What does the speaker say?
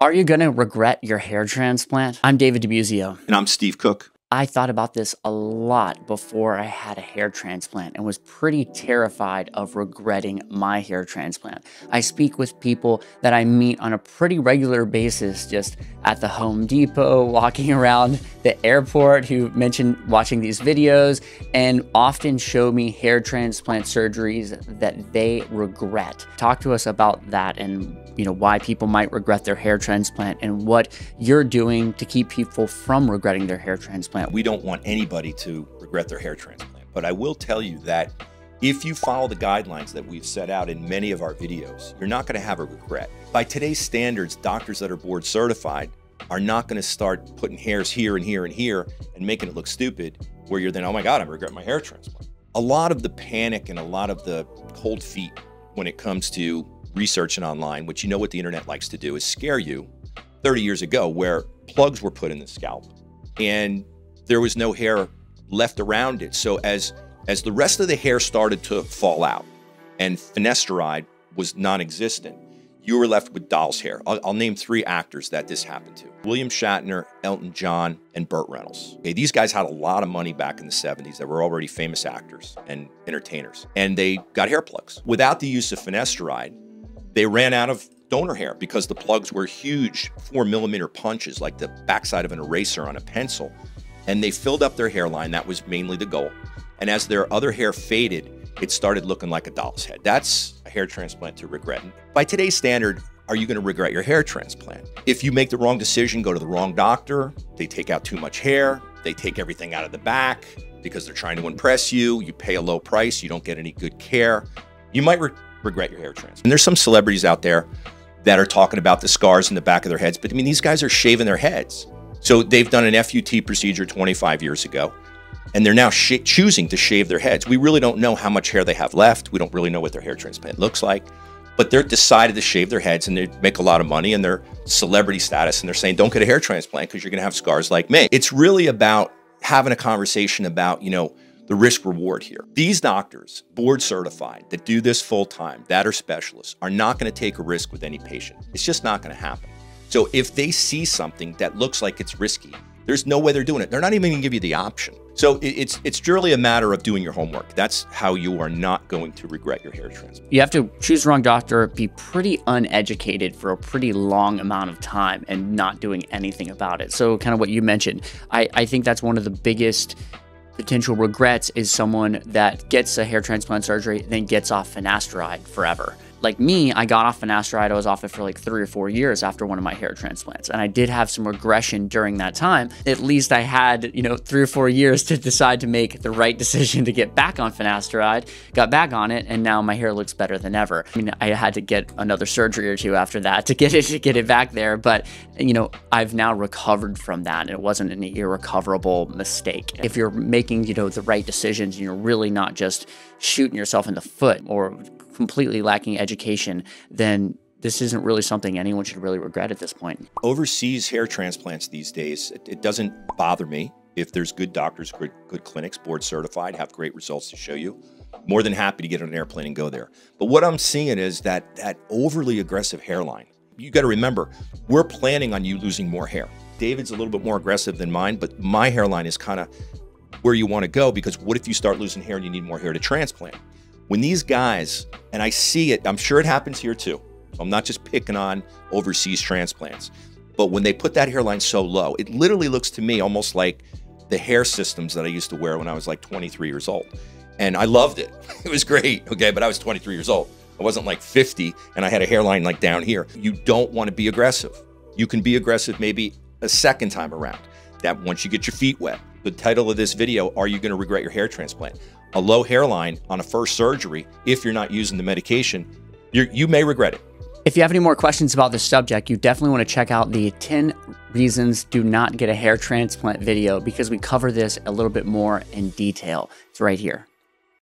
Are you going to regret your hair transplant? I'm David DeMuzio. And I'm Steve Cook. I thought about this a lot before I had a hair transplant and was pretty terrified of regretting my hair transplant. I speak with people that I meet on a pretty regular basis, just at the Home Depot, walking around the airport, who mention watching these videos and often show me hair transplant surgeries that they regret. Talk to us about that and why people might regret their hair transplant and what you're doing to keep people from regretting their hair transplant. We don't want anybody to regret their hair transplant, but I will tell you that if you follow the guidelines that we've set out in many of our videos, you're not going to have a regret. By today's standards, doctors that are board certified are not going to start putting hairs here and here and here and making it look stupid, where you're then, oh my God, I'm regretting my hair transplant. A lot of the panic and a lot of the cold feet when it comes to researching online, which what the internet likes to do, is scare you. 30 years ago, where plugs were put in the scalp and there was no hair left around it. So as the rest of the hair started to fall out and finasteride was non-existent, you were left with doll's hair. I'll name 3 actors that this happened to: William Shatner, Elton John, and Burt Reynolds. Okay, these guys had a lot of money back in the 70s that were already famous actors and entertainers, and they got hair plugs. Without the use of finasteride, they ran out of donor hair because the plugs were huge 4mm punches, like the backside of an eraser on a pencil, and they filled up their hairline. That was mainly the goal. And as their other hair faded, it started looking like a doll's head. That's a hair transplant to regret. By today's standard, are you going to regret your hair transplant? If you make the wrong decision, go to the wrong doctor, they take out too much hair, they take everything out of the back because they're trying to impress you, you pay a low price, you don't get any good care, you might regret your hair transplant. And there's some celebrities out there that are talking about the scars in the back of their heads, but I mean, these guys are shaving their heads. So they've done an FUT procedure 25 years ago, and they're now choosing to shave their heads. We really don't know how much hair they have left. We don't really know what their hair transplant looks like, but they're decided to shave their heads, and they make a lot of money, and they're celebrity status, and they're saying, don't get a hair transplant because you're gonna have scars like me. It's really about having a conversation about, the risk reward here. These doctors, board certified, that do this full time, that are specialists, are not going to take a risk with any patient. It's just not going to happen. So if they see something that looks like it's risky, there's no way they're doing it. They're not even going to give you the option. So it's purely a matter of doing your homework. That's how you are not going to regret your hair transplant. You have to choose the wrong doctor, be pretty uneducated for a pretty long amount of time and not doing anything about it. So kind of what you mentioned, I think that's one of the biggest potential regrets, is someone that gets a hair transplant surgery, then gets off finasteride forever. Like me, I got off finasteride. I was off it for like 3 or 4 years after one of my hair transplants. And I did have some regression during that time. At least I had, 3 or 4 years to decide to make the right decision to get back on finasteride, got back on it, and now my hair looks better than ever. I mean, I had to get another surgery or 2 after that to get it back there. But, I've now recovered from that, and it wasn't an irrecoverable mistake. If you're making, the right decisions, and you're really not just shooting yourself in the foot or completely lacking education, then this isn't really something anyone should really regret at this point. Overseas hair transplants these days, it doesn't bother me if there's good doctors, good clinics, board certified, have great results to show you. More than happy to get on an airplane and go there. But what I'm seeing is that overly aggressive hairline. You got to remember, we're planning on you losing more hair. David's a little bit more aggressive than mine, but my hairline is kind of where you want to go, because what if you start losing hair and you need more hair to transplant? When these guys, and I see it, I'm sure it happens here too, so I'm not just picking on overseas transplants, but when they put that hairline so low, it literally looks to me almost like the hair systems that I used to wear when I was like 23 years old. And I loved it. It was great, okay, but I was 23 years old. I wasn't like 50 and I had a hairline like down here. You don't want to be aggressive. You can be aggressive maybe a second time around. That once you get your feet wet. The title of this video, are you going to regret your hair transplant? A low hairline on a first surgery, if you're not using the medication, you may regret it. If you have any more questions about this subject, you definitely want to check out the 10 reasons do not get a hair transplant video, because we cover this a little bit more in detail. It's right here.